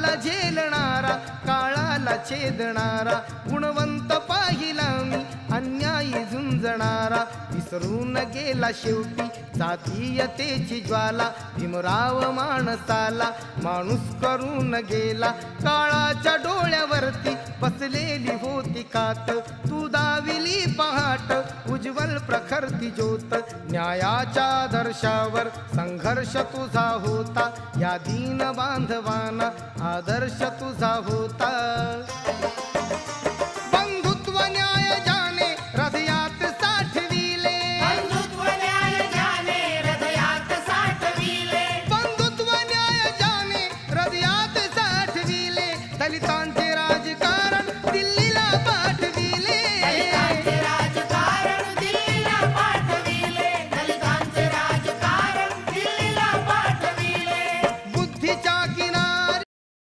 काळाला झेलणारा, काळाला छेदणारा, गुणवंत पाहिला मी अन्यायी झुंजणारा. विसरून गेला शेवटी जातीयतेची ज्वाला, भीमराव माणसाला माणूस करून गेला. काळाच्या डोळ्यावरती बसलेली होती कात, तू दाविली पहाट उज्ज्वल प्रखरती ज्योत. न्यायाच्या आदर्शावर संघर्ष तुझा होता, या दीन बांधवांना आदर्श तुझा होता.